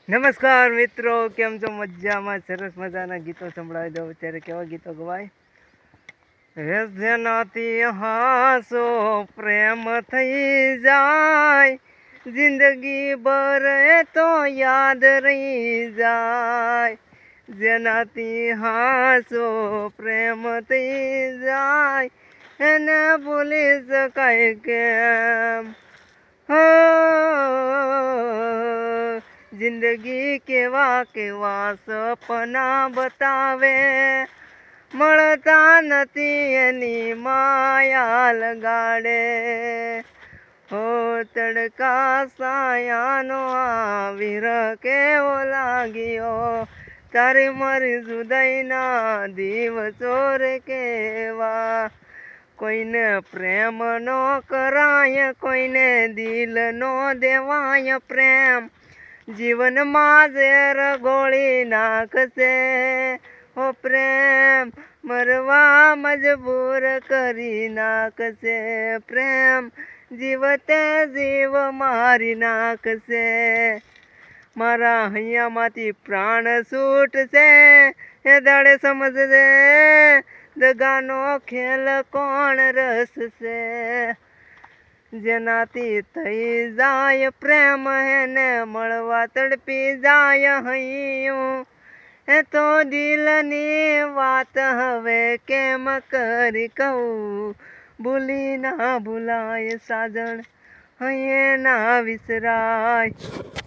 નમસ્કાર મિત્રો, કેમ છો? મજામાં? સરસ મજાના ગીતો સંભળાવી દો. અત્યારે કેવા ગીતો ગવાય? જેનાથી હાસો પ્રેમ થઈ જાય, જિંદગી ભર તો યાદ રહી જાય. જેનાથી હાસો પ્રેમ થઈ જાય, એને ભૂલી શકાય કેમ? જિંદગી કેવા કેવા સપના બતાવે, મળતા નથી એની માયા લગાડે. હો તડકા સાયાનો આ વિરહ કેવો લાગ્યો, તારી મારી જુદાઈના દિવસો રે કેવા. કોઈને પ્રેમ નો કરાય, કોઈને દિલ નો દેવાય પ્રેમ, જીવનમાં ઝેર ગોળી નાખશે. હો પ્રેમ મરવા મજબૂર કરી નાખશે, પ્રેમ જીવતે જીવ મારી નાખશે. મારા હૈયામાંથી પ્રાણ છૂટશે, એ દાડે સમજશે દગાનો ખેલ કોણ રસશે. જેનાથી થઈ જાય પ્રેમ, એને મળવા તડપી જાય હૈયું. એ તો દિલની વાત હવે કેમ કરી કહું, ભૂલી ના ભૂલાય સાજણ, હૈયે ના વિસરાય.